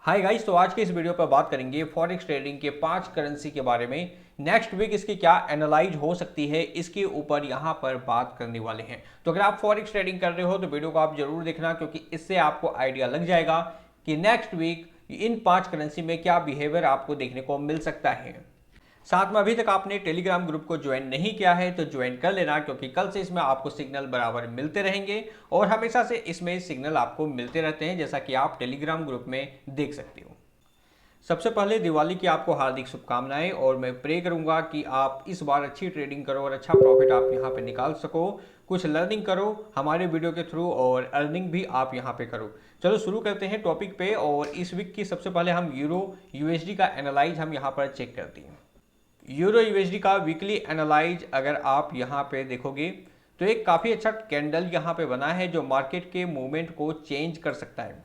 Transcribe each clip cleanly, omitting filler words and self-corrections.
Hi guys, तो आज के इस वीडियो पर बात करेंगे फॉरेक्स ट्रेडिंग के 5 करेंसी के बारे में। नेक्स्ट वीक इसकी क्या एनालाइज हो सकती है, इसके ऊपर यहाँ पर बात करने वाले हैं। तो अगर आप फॉरेक्स ट्रेडिंग कर रहे हो तो वीडियो को आप जरूर देखना, क्योंकि इससे आपको आइडिया लग जाएगा कि नेक्स्ट वीक इन 5 करेंसी में क्या बिहेवियर आपको देखने को मिल सकता है। साथ में अभी तक आपने टेलीग्राम ग्रुप को ज्वाइन नहीं किया है तो ज्वाइन कर लेना, क्योंकि कल से इसमें आपको सिग्नल बराबर मिलते रहेंगे और हमेशा से इसमें सिग्नल आपको मिलते रहते हैं, जैसा कि आप टेलीग्राम ग्रुप में देख सकते हो। सबसे पहले दिवाली की आपको हार्दिक शुभकामनाएं, और मैं प्रे करूंगा कि आप इस बार अच्छी ट्रेडिंग करो और अच्छा प्रॉफिट आप यहां पे निकाल सको, कुछ लर्निंग करो हमारे वीडियो के थ्रू और अर्निंग भी आप यहां पे करो। चलो शुरू करते हैं टॉपिक पे। और इस वीक की सबसे पहले हम यूरो यूएसडी का एनालाइज हम यहाँ पर चेक करते हैं। यूरो यूएसडी का वीकली एनालाइज अगर आप यहाँ पे देखोगे तो एक काफ़ी अच्छा कैंडल यहाँ पे बना है जो मार्केट के मूवमेंट को चेंज कर सकता है।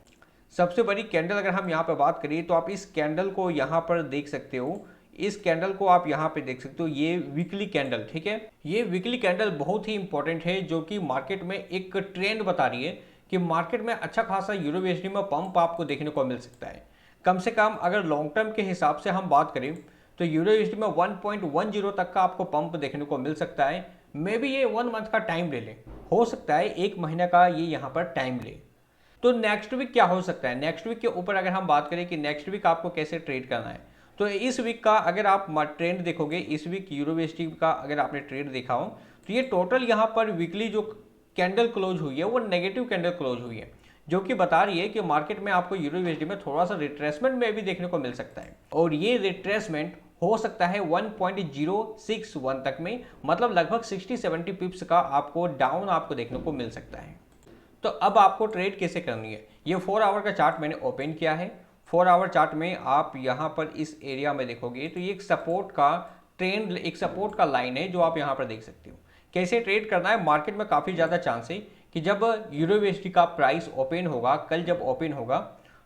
सबसे बड़ी कैंडल अगर हम यहाँ पे बात करें तो आप इस कैंडल को यहाँ पर देख सकते हो। इस कैंडल को आप यहाँ पे देख सकते हो, ये वीकली कैंडल, ठीक है। ये वीकली कैंडल बहुत ही इंपॉर्टेंट है, जो कि मार्केट में एक ट्रेंड बता रही है कि मार्केट में अच्छा खासा यूरो यूएसडी में पंप आपको देखने को मिल सकता है। कम से कम अगर लॉन्ग टर्म के हिसाब से हम बात करें तो यूरो यूएसडी में 1.10 तक का आपको पंप देखने को मिल सकता है। मे बी ये 1 मंथ का टाइम ले लें, हो सकता है 1 महीना का ये यहाँ पर टाइम ले। तो नेक्स्ट वीक क्या हो सकता है, नेक्स्ट वीक के ऊपर अगर हम बात करें कि नेक्स्ट वीक आपको कैसे ट्रेड करना है, तो इस वीक का अगर आप ट्रेंड देखोगे, इस वीक यूरो यूएसडी का अगर आपने ट्रेड देखा हो तो ये टोटल यहाँ पर वीकली जो कैंडल क्लोज हुई है वो नेगेटिव कैंडल क्लोज हुई है, जो कि बता रही है कि मार्केट में आपको यूरो यूएसडी में थोड़ा सा रिट्रेसमेंट में भी देखने को मिल सकता है। और ये रिट्रेसमेंट हो सकता है 1.061 तक में, मतलब लगभग 60-70 पिप्स का आपको डाउन आपको देखने को मिल सकता है। तो अब आपको ट्रेड कैसे करनी है, ये 4 आवर का चार्ट मैंने ओपन किया है। 4 आवर चार्ट में आप यहाँ पर इस एरिया में देखोगे तो ये एक सपोर्ट का ट्रेंड, एक सपोर्ट का लाइन है जो आप यहाँ पर देख सकते हो। कैसे ट्रेड करना है, मार्केट में काफ़ी ज़्यादा चांस है कि जब यूरो यूएसडी का प्राइस ओपन होगा, कल जब ओपन होगा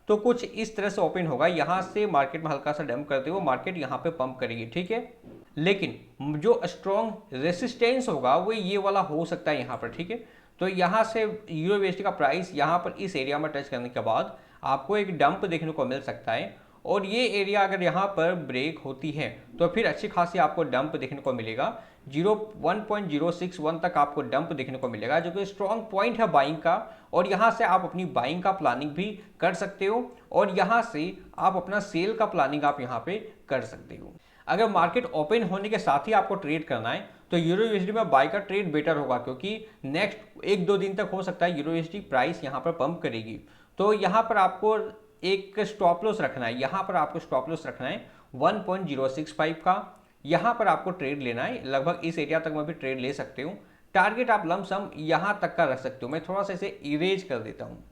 तो कुछ इस तरह से ओपन होगा, यहाँ से मार्केट में हल्का सा डंप करते हुए मार्केट यहाँ पे पंप करेगी, ठीक है। लेकिन जो स्ट्रॉन्ग रेसिस्टेंस होगा वो ये वाला हो सकता है यहाँ पर, ठीक है। तो यहाँ से यूरो यूएसडी का प्राइस यहाँ पर इस एरिया में टच करने के बाद आपको एक डंप देखने को मिल सकता है, और ये एरिया अगर यहाँ पर ब्रेक होती है तो फिर अच्छी खासी आपको डंप देखने को मिलेगा। 1.061 तक आपको डंप देखने को मिलेगा, जो कि स्ट्रॉन्ग पॉइंट है बाइंग का, और यहाँ से आप अपनी बाइंग का प्लानिंग भी कर सकते हो, और यहाँ से आप अपना सेल का प्लानिंग आप यहाँ पे कर सकते हो। अगर मार्केट ओपन होने के साथ ही आपको ट्रेड करना है तो यूरो यूएसडी में बाय का ट्रेड बेटर होगा, क्योंकि नेक्स्ट 1-2 दिन तक हो सकता है यूरो यूएसडी प्राइस यहाँ पर पंप करेगी। तो यहाँ पर आपको एक स्टॉप लॉस रखना है, यहाँ पर आपको स्टॉप लॉस रखना है 1.065 का। यहाँ पर आपको ट्रेड लेना है, लगभग इस एरिया तक मैं भी ट्रेड ले सकते हूँ। टारगेट आप लमसम यहाँ तक का रख सकते हो, मैं थोड़ा सा इसे इरेज कर देता हूँ।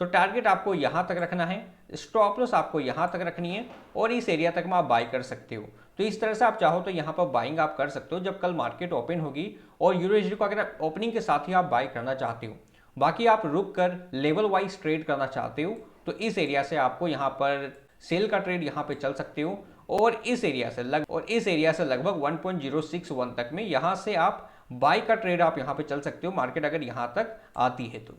तो टारगेट आपको यहाँ तक रखना है, स्टॉप लॉस आपको यहाँ तक रखनी है, और इस एरिया तक में आप बाई कर सकते हो। तो इस तरह से आप चाहो तो यहाँ पर बाइंग आप कर सकते हो जब कल मार्केट ओपन होगी, और यूरो यूएसडी को अगर ओपनिंग के साथ ही आप बाई करना चाहते हो। बाकी आप रुक कर लेवल वाइज ट्रेड करना चाहते हो तो इस एरिया से आपको यहाँ पर सेल का ट्रेड यहाँ पे चल सकते हो, और इस एरिया से लगभग 1.061 तक में यहाँ से आप बाई का ट्रेड आप यहाँ पे चल सकते हो, मार्केट अगर यहाँ तक आती है तो।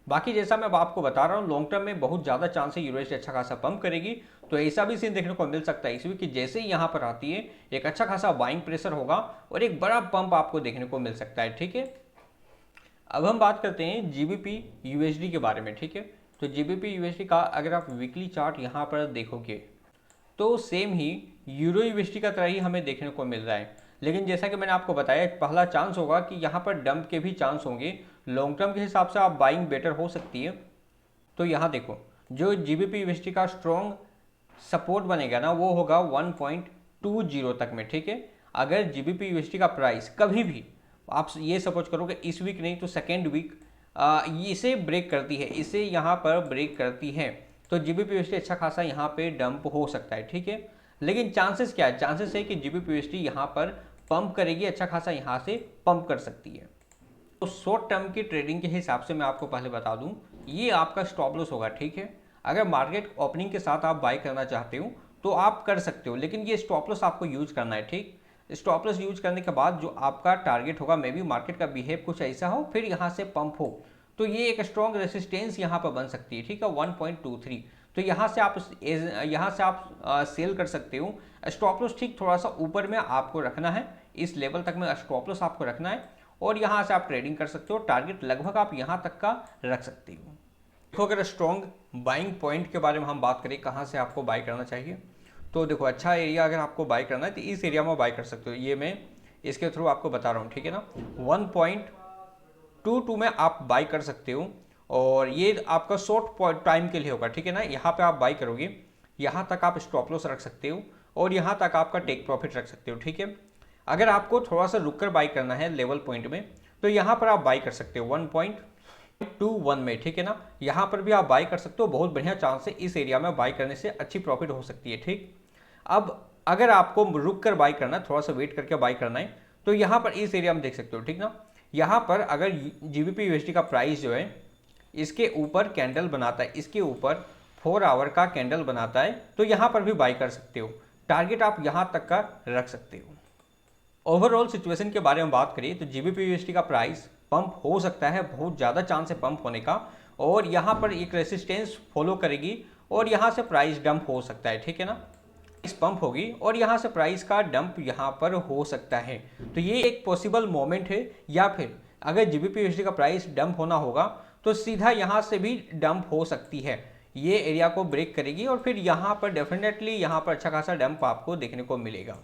बाकी जैसा मैं आपको बता रहा हूँ, लॉन्ग टर्म में बहुत ज़्यादा चांस है यूरो यूएसडी अच्छा खासा पंप करेगी, तो ऐसा भी सीन देखने को मिल सकता है इसमें कि जैसे ही यहाँ पर आती है एक अच्छा खासा बाइंग प्रेशर होगा और एक बड़ा पंप आपको देखने को मिल सकता है, ठीक है। अब हम बात करते हैं जीबीपी यूएसडी के बारे में, ठीक है। तो जीबीपी यूएसडी का अगर आप वीकली चार्ट यहाँ पर देखोगे तो सेम ही यूरो यूएसडी का तरह ही हमें देखने को मिल रहा है, लेकिन जैसा कि मैंने आपको बताया पहला चांस होगा कि यहाँ पर डंप के भी चांस होंगे। लॉन्ग टर्म के हिसाब से आप बाइंग बेटर हो सकती है। तो यहाँ देखो, जो जीबीपी यूएसडी का स्ट्रॉन्ग सपोर्ट बनेगा ना वो होगा 1.20 तक में, ठीक है। अगर जीबीपी यूएसडी का प्राइस कभी भी, आप ये सपोज करो कि इस वीक नहीं तो सेकेंड वीक इसे ब्रेक करती है, इसे यहाँ पर ब्रेक करती है, तो जीबीपी यूएसडी अच्छा खासा यहाँ पे डंप हो सकता है, ठीक है। लेकिन चांसेस क्या है, चांसेस है कि जीबीपी यूएसडी यहाँ पर पंप करेगी, अच्छा खासा यहाँ से पंप कर सकती है। तो शॉर्ट टर्म की ट्रेडिंग के हिसाब से मैं आपको पहले बता दूं, ये आपका स्टॉप लॉस होगा, ठीक है। अगर मार्केट ओपनिंग के साथ आप बाय करना चाहते हो तो आप कर सकते हो, लेकिन ये स्टॉप लॉस आपको यूज करना है, ठीक। स्टॉप लॉस यूज करने के बाद जो आपका टारगेट होगा, मे बी मार्केट का बिहेव कुछ ऐसा हो फिर यहाँ से पंप हो, तो ये एक स्ट्रॉन्ग रेसिस्टेंस यहाँ पर बन सकती है, ठीक है, 1.23। तो यहाँ से आप सेल कर सकते हो। स्टॉप लॉस ठीक थोड़ा सा ऊपर में आपको रखना है, इस लेवल तक में स्टॉप लॉस आपको रखना है और यहाँ से आप ट्रेडिंग कर सकते हो। टारगेट लगभग आप यहाँ तक का रख सकते हो। देखो अगर स्ट्रॉन्ग बाइंग पॉइंट के बारे में हम बात करें कहाँ से आपको बाई करना चाहिए, तो देखो अच्छा एरिया अगर आपको बाई करना है तो इस एरिया में बाई कर सकते हो। ये मैं इसके थ्रू आपको बता रहा हूँ, ठीक है ना। 1.22 में आप बाई कर सकते हो और ये आपका शॉर्ट टाइम के लिए होगा, ठीक है ना। यहाँ पे आप बाई करोगे, यहाँ तक आप स्टॉप लॉस रख सकते हो और यहाँ तक आपका टेक प्रॉफिट रख सकते हो, ठीक है। अगर आपको थोड़ा सा रुक कर बाई करना है लेवल पॉइंट में, तो यहाँ पर आप बाई कर सकते हो 1.21 में, ठीक है ना। यहाँ पर भी आप बाई कर सकते हो, बहुत बढ़िया चांस है। इस एरिया में बाई करने से अच्छी प्रॉफिट हो सकती है, ठीक। अब अगर आपको रुक कर बाई करना है, थोड़ा सा वेट करके बाई करना है, तो यहाँ पर इस एरिया में देख सकते हो, ठीक ना। यहाँ पर अगर GBP USD का प्राइस जो है इसके ऊपर कैंडल बनाता है, इसके ऊपर 4 आवर का कैंडल बनाता है, तो यहाँ पर भी बाई कर सकते हो। टारगेट आप यहाँ तक का रख सकते हो। ओवरऑल सिचुएशन के बारे में बात करें तो GBP USD का प्राइस पंप हो सकता है, बहुत ज़्यादा चांस है पंप होने का, और यहाँ पर एक रेसिस्टेंस फॉलो करेगी और यहाँ से प्राइस डंप हो सकता है, ठीक है ना। इस पंप होगी और यहाँ से प्राइस का डंप यहाँ पर हो सकता है, तो ये एक पॉसिबल मोमेंट है। या फिर अगर GBP USD का प्राइस डंप होना होगा तो सीधा यहाँ से भी डंप हो सकती है, ये एरिया को ब्रेक करेगी और फिर यहाँ पर डेफिनेटली यहाँ पर अच्छा खासा डंप आपको देखने को मिलेगा।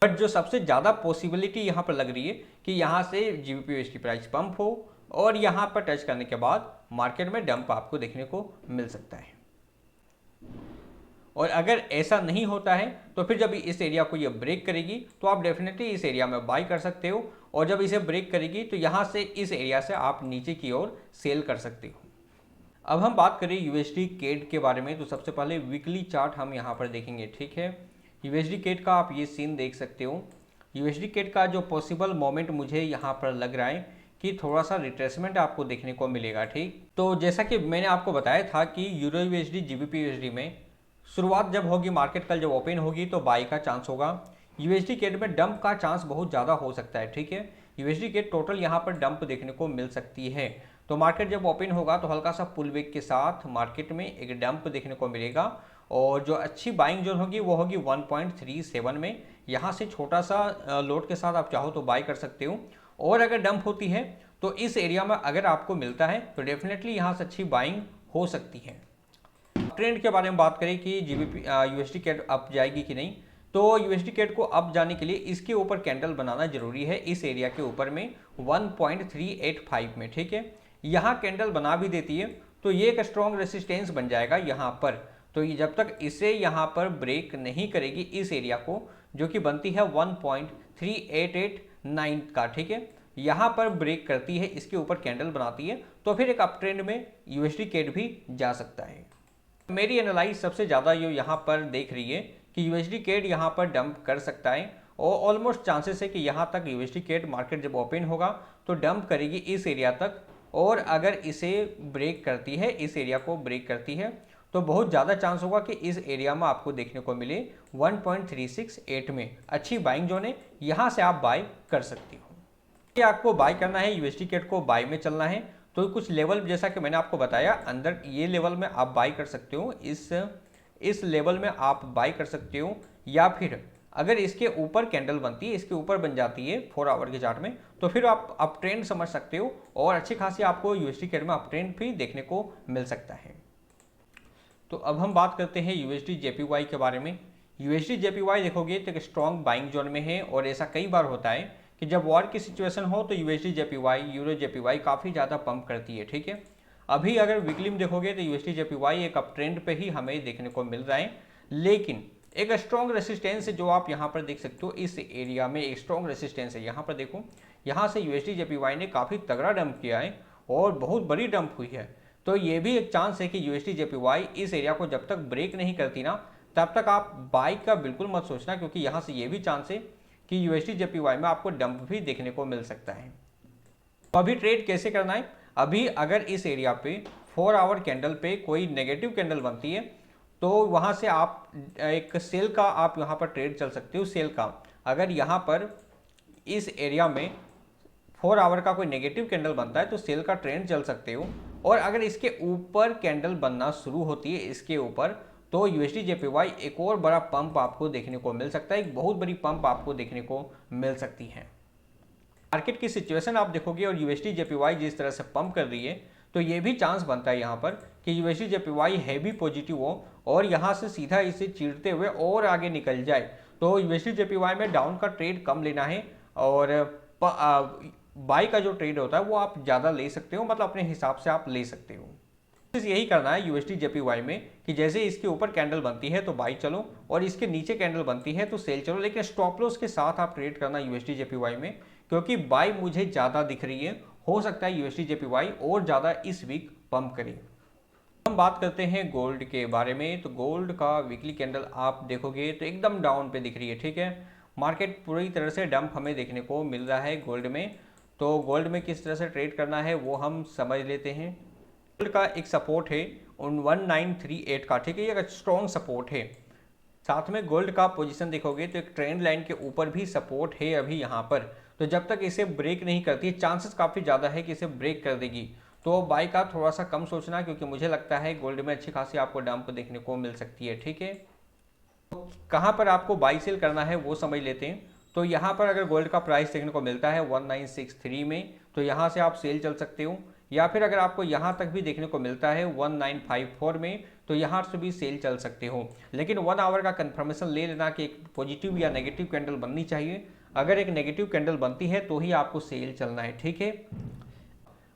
बट जो सबसे ज़्यादा पॉसिबिलिटी यहाँ पर लग रही है कि यहाँ से GBP USD प्राइस पंप हो और यहाँ पर टच करने के बाद मार्केट में डंप आपको देखने को मिल सकता है। और अगर ऐसा नहीं होता है तो फिर जब इस एरिया को ये ब्रेक करेगी तो आप डेफिनेटली इस एरिया में बाई कर सकते हो, और जब इसे ब्रेक करेगी तो यहाँ से इस एरिया से आप नीचे की ओर सेल कर सकते हो। अब हम बात करें USD CAD के बारे में, तो सबसे पहले वीकली चार्ट हम यहाँ पर देखेंगे, ठीक है। USD CAD का आप ये सीन देख सकते हो। USD CAD का जो पॉसिबल मोमेंट मुझे यहाँ पर लग रहा है कि थोड़ा सा रिट्रेसमेंट आपको देखने को मिलेगा, ठीक। तो जैसा कि मैंने आपको बताया था कि यूरो USD GBP USD में शुरुआत जब होगी, मार्केट कल जब ओपन होगी तो बाई का चांस होगा। USD CAD में डंप का चांस बहुत ज़्यादा हो सकता है, ठीक है। USD CAD टोटल यहाँ पर डंप देखने को मिल सकती है, तो मार्केट जब ओपन होगा तो हल्का सा पुल बैक के साथ मार्केट में एक डंप देखने को मिलेगा, और जो अच्छी बाइंग जोन होगी वो होगी 1.37 में। यहाँ से छोटा सा लोड के साथ आप चाहो तो बाई कर सकते हो, और अगर डंप होती है तो इस एरिया में अगर आपको मिलता है तो डेफिनेटली यहाँ से अच्छी बाइंग हो सकती है। ट्रेंड के बारे में बात करें कि USD CAD अप जाएगी कि नहीं, तो USD CAD को अप जाने के लिए इसके ऊपर कैंडल बनाना जरूरी है, इस एरिया के ऊपर में 1.385 में, ठीक है। यहाँ कैंडल बना भी देती है तो ये एक स्ट्रॉन्ग रेसिस्टेंस बन जाएगा यहाँ पर। तो ये जब तक इसे यहाँ पर ब्रेक नहीं करेगी इस एरिया को, जो कि बनती है 1.3889 का, ठीक है, यहाँ पर ब्रेक करती है, इसके ऊपर कैंडल बनाती है, तो फिर एक अप ट्रेंड में USD CAD भी जा सकता है। मेरी एनालाइज सबसे ज़्यादा ये यहाँ पर देख रही है कि USD CAD यहाँ पर डंप कर सकता है, और ऑलमोस्ट चांसेस है कि यहाँ तक USD CAD मार्केट जब ओपन होगा तो डंप करेगी इस एरिया तक, और अगर इसे ब्रेक करती है, इस एरिया को ब्रेक करती है, तो बहुत ज़्यादा चांस होगा कि इस एरिया में आपको देखने को मिले 1.368 में अच्छी बाइंग जोन है, यहाँ से आप बाय कर सकती हो। ये आपको बाय करना है, USD CAD को बाय में चलना है, तो कुछ लेवल जैसा कि मैंने आपको बताया अंदर ये लेवल में आप बाई कर सकते हो, इस लेवल में आप बाई कर सकते हो, या फिर अगर इसके ऊपर कैंडल बनती है, इसके ऊपर बन जाती है 4 आवर के चार्ट में, तो फिर आप अप ट्रेंड समझ सकते हो, और अच्छी खासी आपको USD CAD में अप ट्रेंड भी देखने को मिल सकता है। तो अब हम बात करते हैं USD JPY के बारे में। USD JPY देखोगे तो एक स्ट्रॉन्ग बाइंग जोन में है, और ऐसा कई बार होता है कि जब वॉर की सिचुएशन हो तो USD JPY यूरो JPY काफ़ी ज़्यादा पंप करती है, ठीक है। अभी अगर वीकली में देखोगे तो USD JPY एक अप ट्रेंड पे ही हमें देखने को मिल रहा है, लेकिन एक स्ट्रॉन्ग रेसिस्टेंस है जो आप यहाँ पर देख सकते हो, इस एरिया में एक स्ट्रॉन्ग रेसिस्टेंस है। यहाँ पर देखो, यहाँ से USD JPY ने काफ़ी तगड़ा डंप किया है और बहुत बड़ी डंप हुई है, तो ये भी एक चांस है कि USD JPY इस एरिया को जब तक ब्रेक नहीं करती ना, तब तक आप बाई का बिल्कुल मत सोचना, क्योंकि यहाँ से ये भी चांस है कि USD JPY में आपको डंप भी देखने को मिल सकता है। तो अभी ट्रेड कैसे करना है, अभी अगर इस एरिया पे 4 आवर कैंडल पे कोई नेगेटिव कैंडल बनती है तो वहाँ से आप एक सेल का आप यहाँ पर ट्रेड चल सकते हो, सेल का। अगर यहाँ पर इस एरिया में 4 आवर का कोई नेगेटिव कैंडल बनता है तो सेल का ट्रेंड चल सकते हो, और अगर इसके ऊपर कैंडल बनना शुरू होती है इसके ऊपर, तो यूएसडी जेपीवाई एक और बड़ा पंप आपको देखने को मिल सकता है, एक बहुत बड़ी पंप आपको देखने को मिल सकती है। मार्केट की सिचुएशन आप देखोगे और यूएसडी जेपीवाई जिस तरह से पंप कर रही है, तो ये भी चांस बनता है यहाँ पर कि यूएसडी जेपीवाई हैवी पॉजिटिव हो और यहाँ से सीधा इसे चीरते हुए और आगे निकल जाए। तो यूएसडी जेपीवाई में डाउन का ट्रेड कम लेना है और बाई का जो ट्रेड होता है वो आप ज़्यादा ले सकते हो, मतलब अपने हिसाब से आप ले सकते हो। यही करना है यूएसडी जेपीवाई में कि जैसे इसके ऊपर कैंडल बनती है तो बाई चलो और इसके नीचे कैंडल बनती है तो सेल चलो, लेकिन स्टॉप लॉस के साथ आप ट्रेड करना यूएसडी जेपीवाई में, क्योंकि बाई मुझे ज़्यादा दिख रही है। हो सकता है यूएसडी जेपीवाई और ज़्यादा इस वीक पंप करे। हम बात करते हैं गोल्ड के बारे में। तो गोल्ड का वीकली कैंडल आप देखोगे तो एकदम डाउन पे दिख रही है, ठीक है। मार्केट पूरी तरह से डंप हमें देखने को मिल रहा है गोल्ड में। तो गोल्ड में किस तरह से ट्रेड करना है वो हम समझ लेते हैं। गोल्ड का एक सपोर्ट है 1938 का, ठीक है, ये एक स्ट्रॉन्ग सपोर्ट है। साथ में गोल्ड का पोजीशन देखोगे तो एक ट्रेंड लाइन के ऊपर भी सपोर्ट है अभी यहाँ पर। तो जब तक इसे ब्रेक नहीं करती, चांसेस काफ़ी ज़्यादा है कि इसे ब्रेक कर देगी, तो बाई का थोड़ा सा कम सोचना, क्योंकि मुझे लगता है गोल्ड में अच्छी खासी आपको डंप देखने को मिल सकती है, ठीक है। तो कहाँ पर आपको बाई सेल करना है वो समझ लेते हैं। तो यहाँ पर अगर गोल्ड का प्राइस देखने को मिलता है 1963 में, तो यहाँ से आप सेल चल सकते हो, या फिर अगर आपको यहाँ तक भी देखने को मिलता है 1954 में, तो यहाँ से भी सेल चल सकते हो। लेकिन 1 आवर का कंफर्मेशन ले लेना कि एक पॉजिटिव या नेगेटिव कैंडल बननी चाहिए। अगर एक नेगेटिव कैंडल बनती है तो ही आपको सेल चलना है, ठीक है।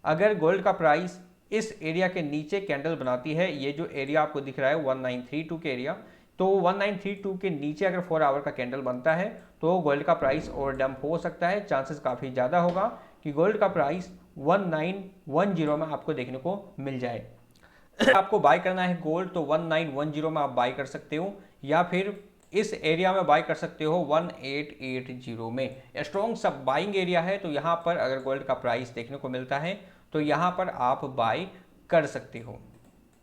अगर गोल्ड का प्राइस इस एरिया के नीचे कैंडल बनाती है, ये जो एरिया आपको दिख रहा है 1932 के एरिया, तो 1932 के नीचे अगर 4 आवर का कैंडल बनता है तो गोल्ड का प्राइस और डंप हो सकता है। चांसेस काफ़ी ज़्यादा होगा कि गोल्ड का प्राइस 1910 में आपको देखने को मिल जाए। आपको बाय करना है गोल्ड तो 1910 में आप बाय कर सकते हो, या फिर इस एरिया में बाय कर सकते हो 1880 में। स्ट्रॉन्ग सब बाइंग एरिया है, तो यहाँ पर अगर गोल्ड का प्राइस देखने को मिलता है तो यहाँ पर आप बाय कर सकते हो।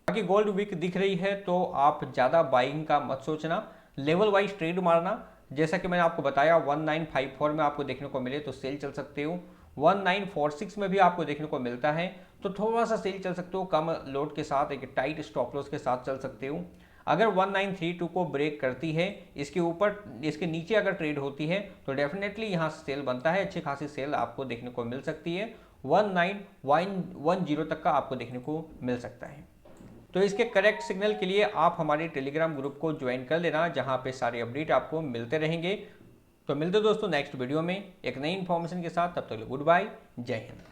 बाकी गोल्ड वीक दिख रही है तो आप ज़्यादा बाइंग का मत सोचना, लेवल वाइज ट्रेड मारना। जैसा कि मैंने आपको बताया 1954 में आपको देखने को मिले तो सेल चल सकते हो, 1946 में भी आपको देखने को मिलता है तो थोड़ा सा सेल चल सकते हो, कम लोड के साथ, एक टाइट स्टॉप लॉस के साथ चल सकते हो। अगर 1932 को ब्रेक करती है, इसके ऊपर इसके नीचे अगर ट्रेड होती है तो डेफिनेटली यहाँ से सेल बनता है, अच्छी खासी सेल आपको देखने को मिल सकती है, 1910 तक का आपको देखने को मिल सकता है। तो इसके करेक्ट सिग्नल के लिए आप हमारे टेलीग्राम ग्रुप को ज्वाइन कर लेना, जहाँ पे सारे अपडेट आपको मिलते रहेंगे। तो मिलते दोस्तों नेक्स्ट वीडियो में एक नई इन्फॉर्मेशन के साथ, तब तक गुड बाय, जय हिंद।